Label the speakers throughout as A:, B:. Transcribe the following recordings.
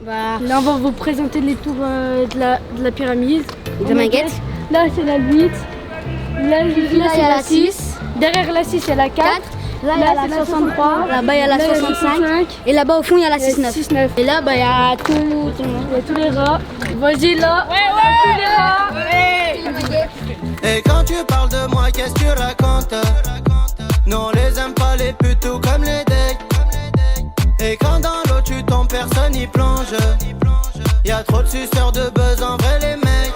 A: Bah, là, on va vous présenter les tours de la pyramide.
B: De Maguette.
A: Là, c'est la 8. Là,
B: c'est la 6.
A: Derrière la 6, il y a la 4.
B: Là, il y a la 63. Là-bas, il y a la 65. Et là-bas, au fond, il y a la 6-9. Et là, bah, il y a tout le monde.
A: Il y a tous les rats. Vas-y, là. Tous les rats.
C: Et quand tu parles de moi, qu'est-ce que tu racontes? Non, on les aime pas les putes tout comme les decks. Et quand dans l'eau tu tombes, personne y plonge. Y'a trop de suceurs de buzz, en vrai les mecs.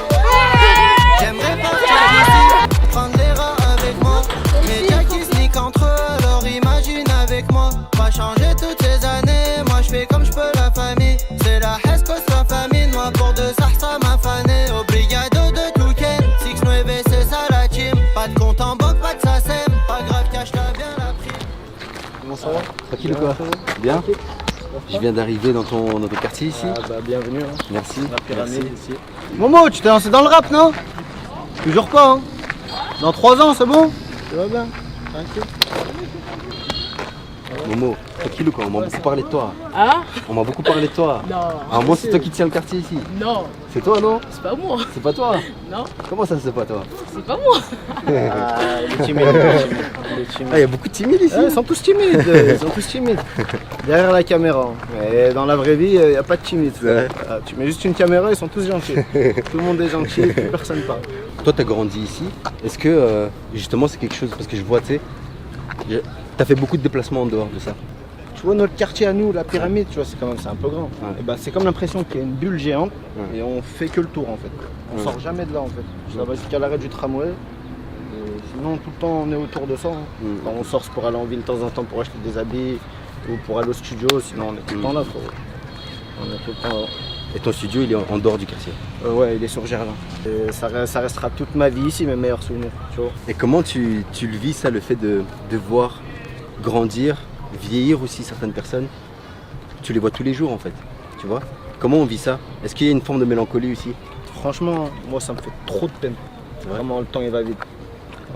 C: J'aimerais partir d'ici, prendre des rats avec moi. Mais y'a qui se niquent entre eux, alors imagine avec moi. Pas changer toutes ces années, moi je fais comme je peux la famille. C'est la Hescos, la famine, moi pour de ça, ça m'a fané. Obrigado de tout ken, 6-9 c'est ça la team. Pas de compte en banque, pas de SACEM, pas grave, cache-la bien la prime.
D: Comment ça va?
E: Tranquille ou quoi? Bien. Je viens d'arriver dans ton quartier ici.
D: Ah bah bienvenue. Hein.
E: Merci.
D: La pyramide ici.
F: Momo, tu t'es lancé dans le rap, non? Toujours pas, hein? Dans 3 ans, c'est bon? Ça va bien, tranquille.
E: Momo, tranquille ou quoi? On m'a beaucoup parlé de toi.
G: Hein?
E: On m'a beaucoup parlé de toi.
G: Non.
E: Ah bon, c'est toi qui tiens le quartier ici?
G: Non,
E: C'est toi, non?
G: c'est pas moi.
E: C'est pas toi?
G: Non,
E: Comment ça, c'est pas toi?
G: c'est pas moi.
D: Ah, il est timide, il est timide.
E: Ah, il y a beaucoup de timides ici.
F: Ils sont tous timides, ils sont tous timides. Derrière la caméra. Mais dans la vraie vie, il n'y a pas de timide.
E: Ouais.
F: Ah, tu mets juste une caméra, ils sont tous gentils. Tout le monde est gentil, plus personne parle.
E: Toi, t'as grandi ici. Est-ce que, justement, c'est quelque chose, parce que je vois, tu sais, t'as fait beaucoup de déplacements en dehors de ça.
F: Tu vois notre quartier à nous, la pyramide, tu vois, c'est un peu grand.
E: Ouais.
F: Et bah, c'est comme l'impression qu'il y a une bulle géante
E: Ouais.
F: et on fait que le tour en fait. On
E: Ouais.
F: sort jamais de là en fait. Ça va jusqu'à l'arrêt du tramway. Et sinon tout le temps on est autour de ça. Hein. Quand on sort c'est pour aller en ville de temps en temps pour acheter des habits ou pour aller au studio, sinon on est tout le temps là. On est tout le temps là.
E: Et ton studio, il est en dehors du quartier.
F: Ouais, il est sur Gerland. Et ça restera toute ma vie ici, mes meilleurs souvenirs. Tu vois.
E: Et comment tu le vis, ça, le fait de voir grandir, vieillir aussi certaines personnes? Tu les vois tous les jours, en fait, tu vois? Comment on vit ça? Est-ce qu'il y a une forme de mélancolie aussi?
F: Franchement, moi ça me fait trop de peine. Vraiment, le temps il va vite.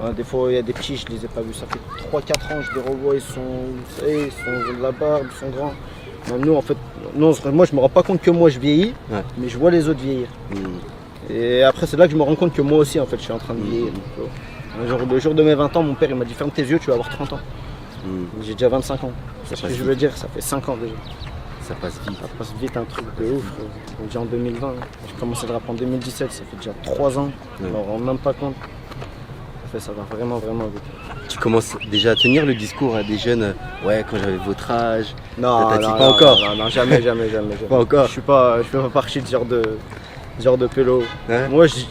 F: Hein, des fois, il y a des petits, je les ai pas vus. Ça fait 3-4 ans, je les revois, ils ont de la barbe, ils sont grands. Même nous, en fait, moi je me rends pas compte que moi je vieillis,
E: Ouais.
F: mais je vois les autres vieillir. Et après, c'est là que je me rends compte que moi aussi, en fait, je suis en train de vieillir. Donc, le jour de mes 20 ans, mon père il m'a dit ferme tes yeux, tu vas avoir 30 ans. J'ai déjà 25 ans. C'est ce que je veux dire, ça fait 5 ans déjà.
E: Ça passe vite.
F: Ça passe vite, un truc de ouf. On dit en 2020. J'ai commencé le rap en 2017, ça fait déjà 3 ans.
E: Ouais.
F: On ne rend même pas compte. Ça va vraiment, vraiment vite.
E: Tu commences déjà à tenir le discours à des jeunes, ouais, quand j'avais votre âge.
F: Non,
E: T'as dit
F: non,
E: pas
F: non,
E: encore.
F: Non, jamais.
E: Pas encore.
F: Je fais pas partie de ce genre de pélo.
E: Ouais.
F: Moi, je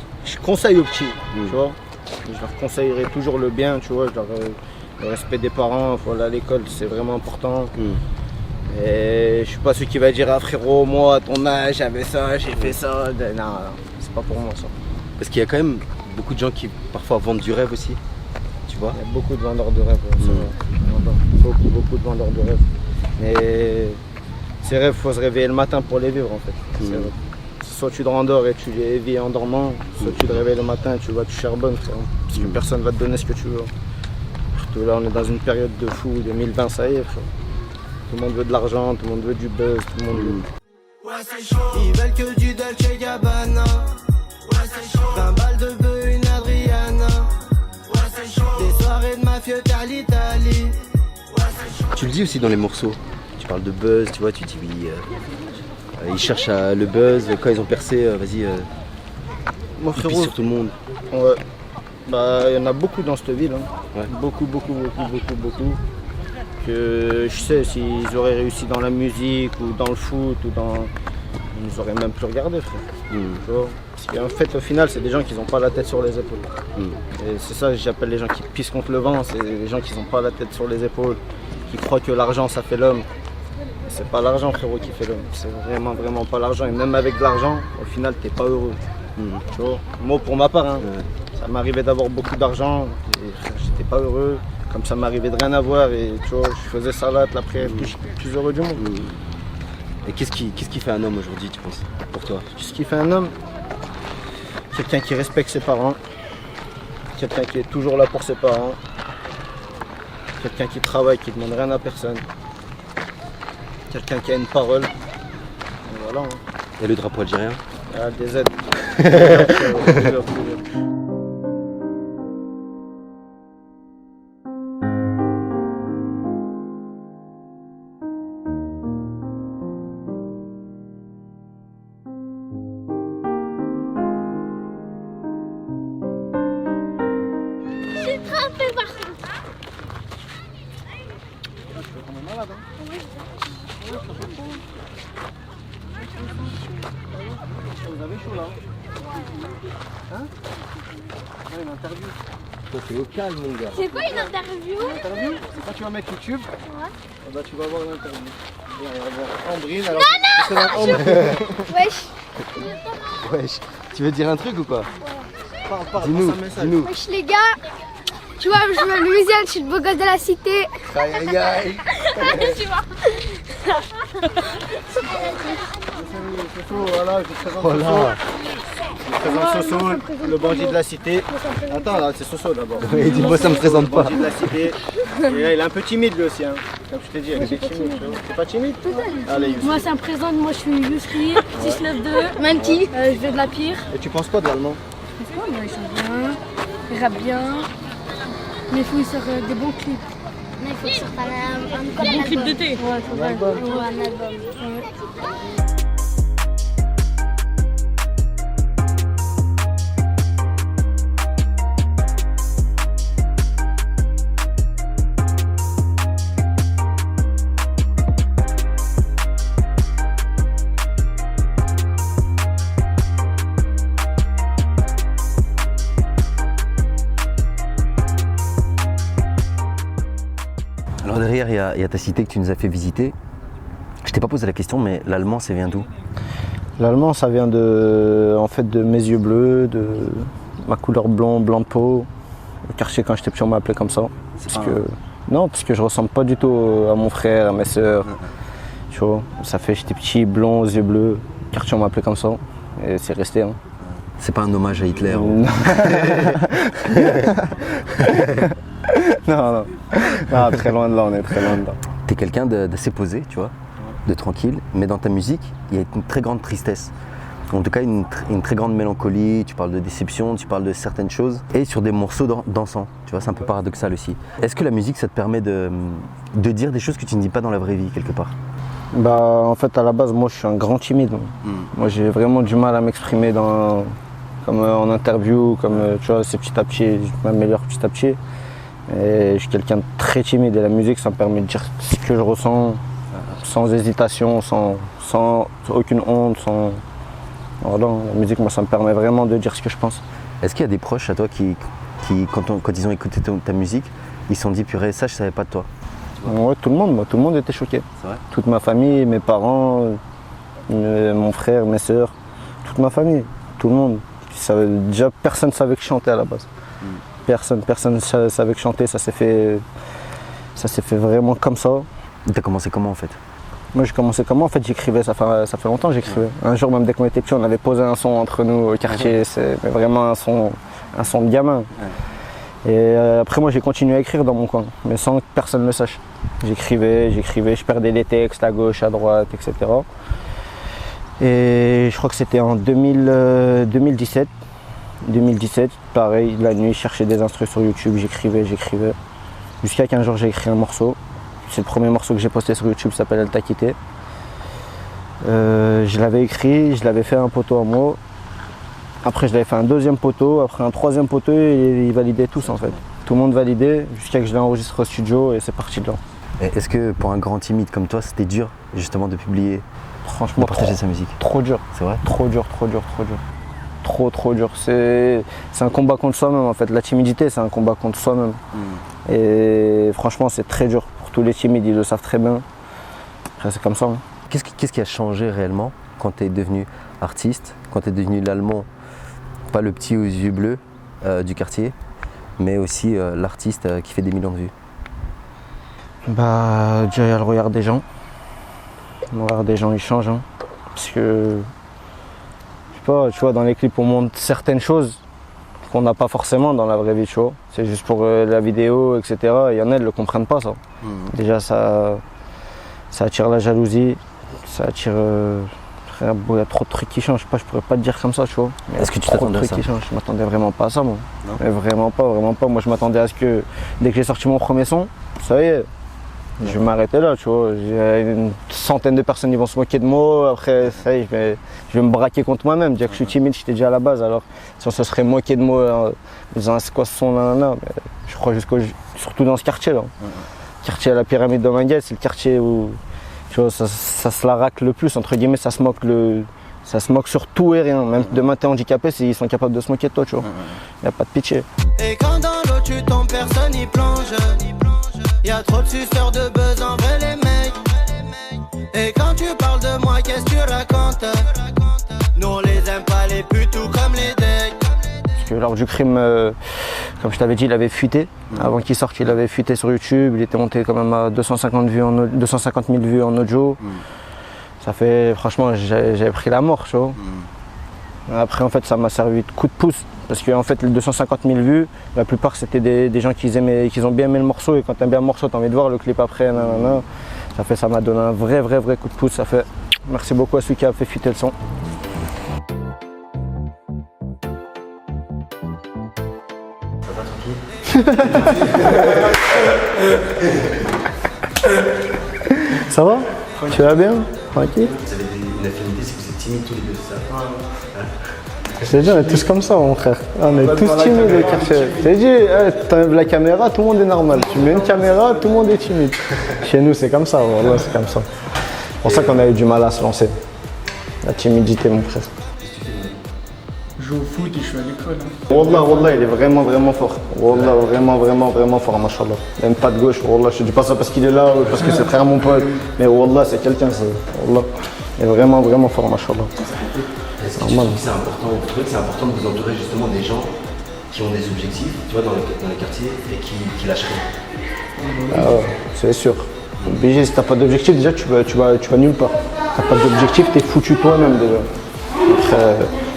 F: conseille aux petits, tu vois. Je leur conseillerai toujours le bien, tu vois. Le respect des parents, faut aller à l'école, c'est vraiment important. Et je suis pas celui qui va dire ah frérot, moi à ton âge j'avais ça, j'ai fait ça. Non, c'est pas pour moi ça.
E: Parce qu'il y a quand même beaucoup de gens qui parfois vendent du rêve aussi, tu vois.
F: Il y a beaucoup de vendeurs de rêves, c'est vrai. Beaucoup de vendeurs de rêves. Mais ces rêves, il faut se réveiller le matin pour les vivre en fait. C'est vrai. Soit tu te rendors et tu les vis en dormant, soit tu te réveilles le matin et tu vas, tu charbonnes, parce que personne va te donner ce que tu veux. Surtout là, on est dans une période de fou, 2020, ça y est. Tout le monde veut de l'argent, tout le monde veut du buzz, tout le monde veut.
C: Ouais, c'est chaud. Ils veulent que du Dolce Gabbana. Ouais, c'est chaud. 20 balles de bœuf, une Adriana. Ouais, c'est chaud. Des soirées de mafieux à l'Italie. Ouais, c'est chaud.
E: Tu le dis aussi dans les morceaux. Tu parles de buzz, tu vois, tu dis oui. Ils cherchent le buzz, quand ils ont percé, vas-y,
F: Moi
E: ils pissent
F: frérot,
E: sur tout le monde.
F: ouais. Bah, il y en a beaucoup dans cette ville. Hein.
E: Ouais.
F: Beaucoup. Que je sais, s'ils auraient réussi dans la musique ou dans le foot ou dans. Ils nous auraient même plus regardé, frère. Tu vois. Parce qu'en fait, au final, c'est des gens qui n'ont pas la tête sur les épaules. Et c'est ça que j'appelle les gens qui pissent contre le vent. C'est les gens qui n'ont pas la tête sur les épaules, qui croient que l'argent, ça fait l'homme. Et c'est pas l'argent, frérot, qui fait l'homme. C'est vraiment pas l'argent. Et même avec de l'argent, au final, t'es pas heureux. Tu vois. Moi, pour ma part, hein, ça m'arrivait d'avoir beaucoup d'argent et j'étais pas heureux. Comme ça m'arrivait de rien avoir et tu vois, je faisais ça là, la prière, je suis le plus heureux du monde.
E: Et qu'est-ce qui fait un homme aujourd'hui, tu penses, pour toi?
F: Ce qui fait un homme, quelqu'un qui respecte ses parents, quelqu'un qui est toujours là pour ses parents, quelqu'un qui travaille, qui ne demande rien à personne, quelqu'un qui a une parole, Voilà. Hein.
E: Et le drapeau algérien?
F: Ah, des aides. Vous avez chaud là? Hein? Ouais, une interview.
E: Toi, t'es au calme, mon gars.
B: C'est quoi une interview?
F: Une interview? Quand tu vas mettre YouTube, eh ben, tu vas voir l'interview. Viens, on va voir Ambrine. Alors,
B: Wesh.
E: Wesh. Tu veux dire un truc ou quoi?
F: Parle,
E: Dis-nous,
F: passe un message.
E: dis-nous.
B: Wesh les gars. Tu vois, je m'appelle Louisiane, je suis le beau gosse de la cité.
E: Aïe, aïe, aïe.
B: Tu vois.
F: Soso, voilà, je te présente
E: Voilà.
F: Soso. Je te présente Soso, le bandit de la cité. Attends, là, c'est Soso d'abord.
E: Oui, dis-moi, ça me présente
F: Le
E: pas.
F: bandit de la cité. Et là, il est un peu timide lui aussi. Hein. Comme je t'ai dit, il est timide. T'es pas timide? Allez, Youssef.
A: Moi, ça me présente. Moi, je suis Yousri, 692.
B: Même qui?
A: Je viens de la Pire.
F: Et tu penses quoi de l'allemand?
A: Moi, ils sont bien. Ils rappent bien. Mais il faut qu'ils sortent des bons clips.
B: Mais il faut que ça fasse
A: Des bons clips d'été. Ouais, c'est vrai.
B: un album.
E: Alors derrière, il y a ta cité que tu nous as fait visiter. Je t'ai pas posé la question, mais l'allemand, ça vient d'où?
F: L'allemand, ça vient de mes yeux bleus, de ma couleur blanc de peau. Le quartier, quand j'étais petit, on m'appelait comme ça. Parce que je ressemble pas du tout à mon frère, à mes sœurs. Tu vois, ça fait j'étais petit, blond, aux yeux bleus. Le quartier, on m'appelait comme ça. Et c'est resté. Hein.
E: C'est pas un hommage à Hitler
F: Non, très loin de là, on est très loin de là.
E: T'es quelqu'un d'assez posé, tu vois, de tranquille, mais dans ta musique, il y a une très grande tristesse. En tout cas, une très grande mélancolie, tu parles de déception, tu parles de certaines choses, et sur des morceaux dansants, tu vois, c'est un peu paradoxal aussi. Est-ce que la musique, ça te permet de dire des choses que tu ne dis pas dans la vraie vie, quelque part?
F: Bah, en fait, à la base, moi, je suis un grand timide. Moi, j'ai vraiment du mal à m'exprimer comme en interview, comme, tu vois, c'est petit à petit, je m'améliore petit à petit. Et je suis quelqu'un de très timide et la musique, ça me permet de dire ce que je ressens sans hésitation, sans aucune honte. Voilà, la musique, moi, ça me permet vraiment de dire ce que je pense.
E: Est-ce qu'il y a des proches à toi qui quand ils ont écouté ta musique, ils se sont dit, purée, ça, je savais pas de toi?
F: Ouais, tout le monde était choqué.
E: C'est vrai? Toute
F: Toute ma famille, mes parents, mon frère, mes sœurs, toute ma famille, tout le monde. Déjà, personne ne savait que je chantais à la base. Personne ne savait que chanter, ça s'est fait vraiment comme ça.
E: T'as commencé comment en fait?
F: Moi j'ai commencé comment? En fait j'écrivais, ça fait longtemps que j'écrivais. Un jour même dès qu'on était petits, on avait posé un son entre nous au quartier, c'est vraiment un son de gamin. Et après moi j'ai continué à écrire dans mon coin, mais sans que personne ne le sache. J'écrivais, je perdais des textes à gauche, à droite, etc. Et je crois que c'était en 2017. 2017, pareil, la nuit, je cherchais des instrus sur YouTube, j'écrivais. Jusqu'à qu'un jour j'ai écrit un morceau. C'est le premier morceau que j'ai posté sur YouTube, ça s'appelle Elle t'a quitté. Je l'avais écrit, je l'avais fait un poteau à moi. Après je l'avais fait un deuxième poteau, après un troisième poteau et ils validaient tous en fait. Tout le monde validait jusqu'à que je l'ai enregistré au studio et c'est parti de là.
E: Est-ce que pour un grand timide comme toi, c'était dur justement de publier,
F: Franchement,
E: de partager sa musique?
F: trop dur.
E: C'est vrai?
F: Trop dur. Trop dur. C'est un combat contre soi-même en fait. La timidité, c'est un combat contre soi-même. Et franchement, c'est très dur. Pour tous les timides, ils le savent très bien. Après, c'est comme ça. Hein.
E: Qu'est-ce qui a changé réellement quand tu es devenu artiste, quand tu es devenu l'allemand, pas le petit aux yeux bleus du quartier, mais aussi l'artiste qui fait des millions de vues?
F: Bah, déjà, il y a le regard des gens. Le regard des gens, il change. Hein. Parce que tu vois, dans les clips, on montre certaines choses qu'on n'a pas forcément dans la vraie vie, tu vois. C'est juste pour la vidéo, etc. Il y en a, elles ne le comprennent pas, ça. Déjà, ça attire la jalousie, ça attire Frère, bon, il y a trop de trucs qui changent, je pourrais pas te dire comme ça, tu vois.
E: Est-ce que tu
F: Trop de
E: t'attendais à
F: trucs
E: ça?
F: qui changent, je m'attendais vraiment pas à ça, moi. Mais vraiment pas, vraiment pas. Moi, je m'attendais à ce que dès que j'ai sorti mon premier son, ça y est, je vais m'arrêter là, tu vois. J'ai une centaine de personnes qui vont se moquer de moi, après, ça y est, je vais me braquer contre moi-même, dire que je suis timide, j'étais déjà à la base, alors si on se serait moqué de moi en disant c'est quoi ce son, nanana, mais je crois surtout dans ce quartier-là. Quartier à la pyramide de Manguel, c'est le quartier où tu vois, ça se la racle le plus, entre guillemets, ça se moque sur tout et rien. Même demain t'es handicapé, ils sont capables de se moquer de toi, tu vois. Y a pas de pitié.
C: Et quand dans l'eau tu tombes, personne y plonge. Y'a trop de suceurs de buzz en vrai les mecs. Et quand tu parles de moi, qu'est-ce que tu racontes? Nous on les aime pas les putes tout comme les decks.
F: Parce que lors du crime, comme je t'avais dit, il avait fuité. Avant qu'il sorte, il avait fuité sur YouTube. Il était monté quand même à 250 000 vues en audio. Ça fait, franchement, j'avais pris la mort, tu vois. Après, en fait, ça m'a servi de coup de pouce. Parce que en fait, les 250 000 vues, la plupart c'était des gens qui ont bien aimé le morceau. Et quand tu aimes bien le morceau, tu as envie de voir le clip après. Nanana. Ça m'a donné un vrai coup de pouce. Ça fait merci beaucoup à celui qui a fait fuiter le son. Ça va? Tu vas bien? Tranquille?
E: Vous avez une affinité, c'est que vous êtes timides tous les deux, c'est ça?
F: Je t'ai dit, on est tous comme ça, mon frère. On est tous timides au quartier. Je t'ai dit, t'enlèves la caméra, tout le monde est normal. Tu mets une caméra, tout le monde est timide. Chez nous, c'est comme ça, voilà, c'est comme ça. C'est pour ça qu'on a eu du mal à se lancer. La timidité, mon frère.
G: Je joue au foot et je suis à l'école.
F: Wallah, il est vraiment fort. Wallah, vraiment fort, machallah. Même pas de gauche, Wallah. Je te dis pas ça parce qu'il est là ou parce que c'est frère mon pote. Mais Wallah, c'est quelqu'un, ça. Wallah. Il est vraiment fort, machallah.
E: Est-ce que tu trouves que c'est important, vous trouvez que c'est important de vous entourer justement des gens qui ont des objectifs, tu vois, dans les quartiers et qui lâchent rien?
F: Ah ouais, c'est sûr. Obligé, si t'as pas d'objectif, déjà tu vas nulle part. T'as pas d'objectif, t'es foutu toi-même déjà.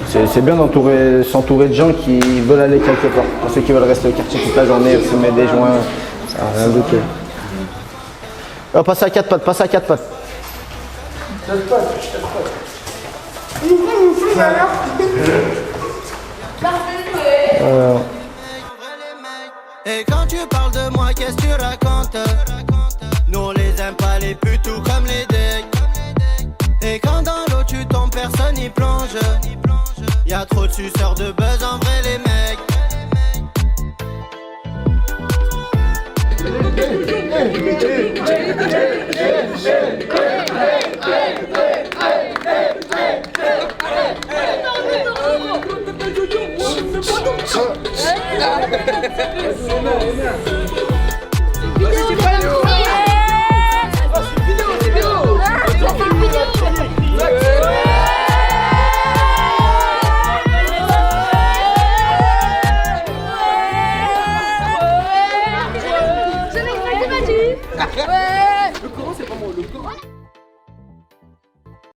F: C'est bien s'entourer de gens qui veulent aller quelque part. Pour ceux qui veulent rester au quartier toute la journée, fumer des joints, ça n'a rien de tout. Oh, passe à 4 pattes, passe à 4 pattes.
C: Et quand tu parles de moi, qu'est-ce que tu racontes? Nous on les aime pas les putes tout comme les decks. Et quand dans l'eau tu tombes, personne y plonge. Y'a trop de suceurs de buzz en vrai les mecs.
A: C'est bon.